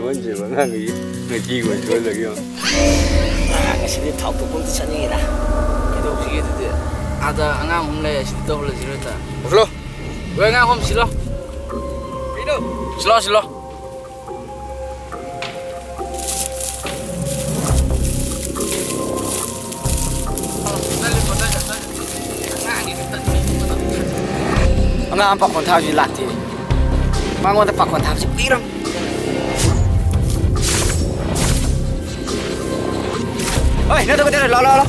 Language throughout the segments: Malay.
언제 만나기 뛰고 있어요. Kasi talk to kung saan niya na. Ito sige dito. Ada ang umlay si double zero ta. Silo. Gue nga hom silo. Pino. Silo. Ang pa kon tao ji lati. Mangon ta pa kon tao ji pirang. Oi, nó đâu có thể lo.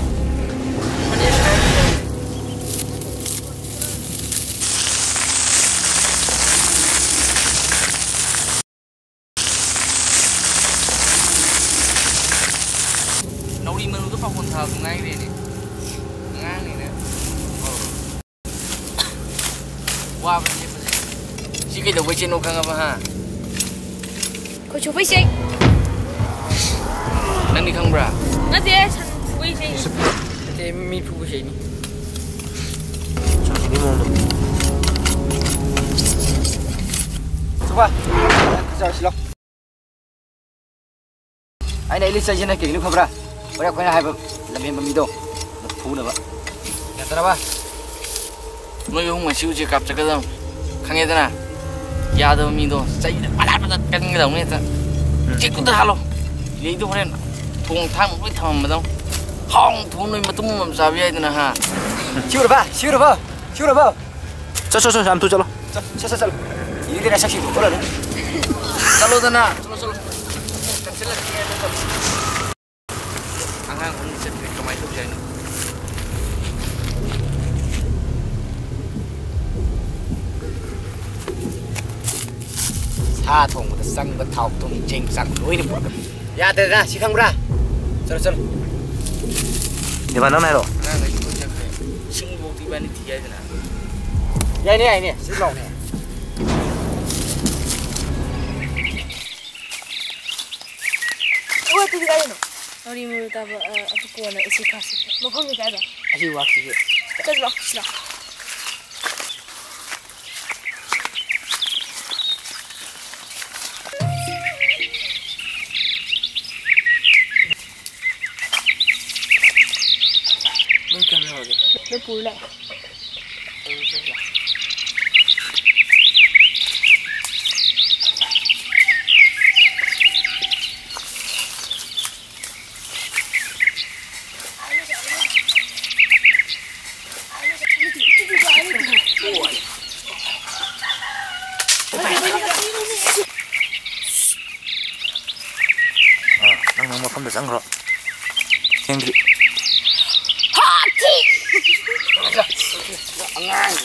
Nấu đi mà nó phải còn thao ngay đây này, ngang này nè. Qua bên kia phải. Chỉ cái đầu với trên nó căng apa ha? Kau cuba sih. Nanti kang bra. Nanti cuba sih. Nanti mi cuba sih ni. Ini mau. Coba. Kita silo. Ai này Lisa trên này kỹ nó không ra. Bây giờ quay lại làm em bấm đồ. Phú nữa vậy. Nhận ra ba. Nói không mà siêu chỉ cặp chắc cái đâu. Khang nghe thế nào? Ya đâu mi đồ. Chạy bắt cái cái đồng này ta. Chỉ có ta luôn. Vậy thôi nên thùng thang một cái thầm mà đâu. Không thùng này mà tung làm sao vậy nè ha. Siêu được ba. Cho làm tu cho lo. Chalo. Ini dia saksi tu. Boleh ni. Chalo sana. Chalo. Cancel lagi ya tu. Angang uni set ke mai tu jadi. Sa thong một sang một thau thong chinh sang lối đi bộ. Ya te ra si khang bra. Chalo. Di mana mai lo? Nah, itu je. Sing bukti bani dia je na. Ya ini, si long ni. Oh, tu juga ni. Nori mulu tahu apa kuah nak isi kasih. Mau kau ni ada? Asyik waktu je. Terus sila. Bukan lagi. Dia pulak. Nang mau kamu sang ro. Yang di. Hati. Angang.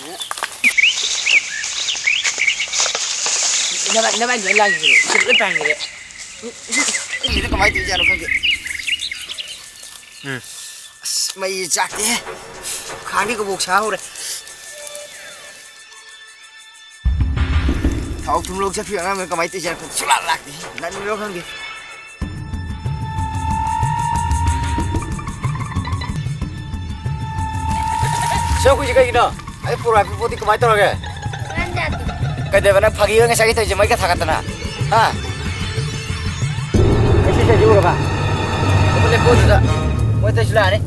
Ini apa ni lagi ni? Sebut apa ni? Ini tu kemai tu jalan pergi. Mai jati. Khani ko buk sao rồi. Thảo तुम लोग से फिर मैं कमाई ते जान को चला लगती है नन लोग होंगे सब कुछ कहीं ना अरे पूरा पोती कमाई तो लगे कहते बना फगी होंगे सही तो जमाई का था करना हाँ कैसे से जुड़ा बा तुमने को दिया वो तो चला नहीं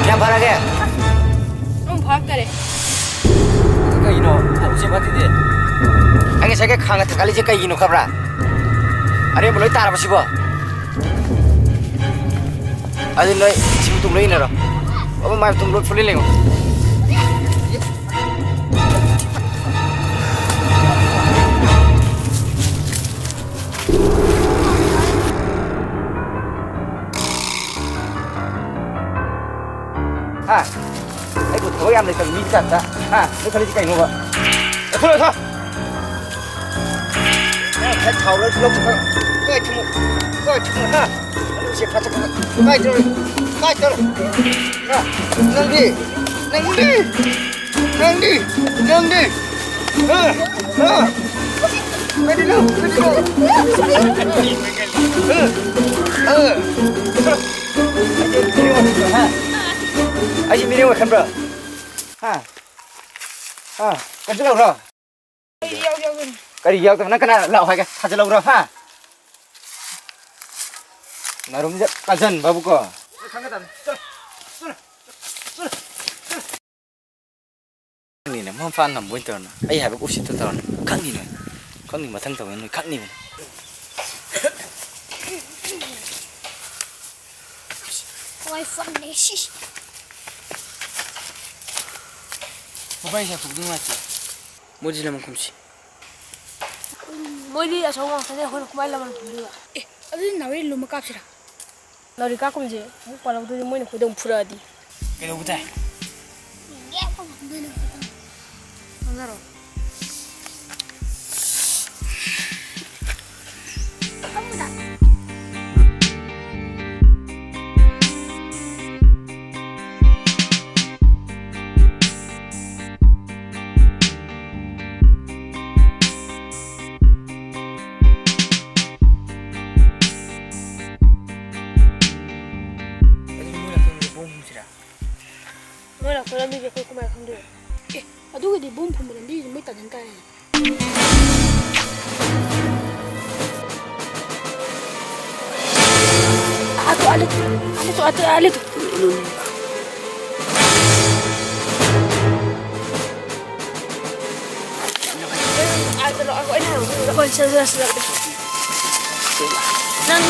क्या भरा गया? हम भाग करे। कहीं नो, अब से बात ही दे। आगे से क्या खाना थकाली जे कहीं नो खबरा? अरे बोलो इतार बसी बो। अरे लो, सिम तुम लोग इन्हें रो। अब मैं तुम लोग फुली लेंगे। हाँ, एक तो थोड़ा यार लेकर मीट करता, हाँ, लेकर लीजिए कहीं होगा, थोड़ा था, हाँ, खाओ लो चलो, कोई चुम्मा, हाँ, उसे फटा कर, काय चलो, हाँ, नंदी, हाँ, मैं दिलो, हाँ, हाँ, Ai chỉ mình không bro. Ha. Ha, cái gì lâu rồi? Cái gì tao nó cái nào lậu hay cái thật lâu rồi ha. Nó đúng rất là dần babu ko. Ni nè, mong fan nằm bên tường. Ai hay bác út xịt tường. Khắc ni nè. Khắc ni mà thân tường nó khắc ni nè. Ôi phân này xí. Babai saya phục đúng là chị. Mua gì làm không chị? Mới đi ở trong phòng sẽ hồi không ai làm được. Ê, ở đây nào đi lùm mà cáp gì đó. Nào đi cáp không gì? Muốn qua làm tôi mới được đồng phura đi. Cái đâu vậy? Ghé không làm tôi được. Không ra rồi. Không được. Mới là tôi đã đi về quê của mẹ không được. Ê, ở đâu cái bom phun mình đi mới tận những cái này. Ada tu. Ada aku enak. Kau sudah. Nang.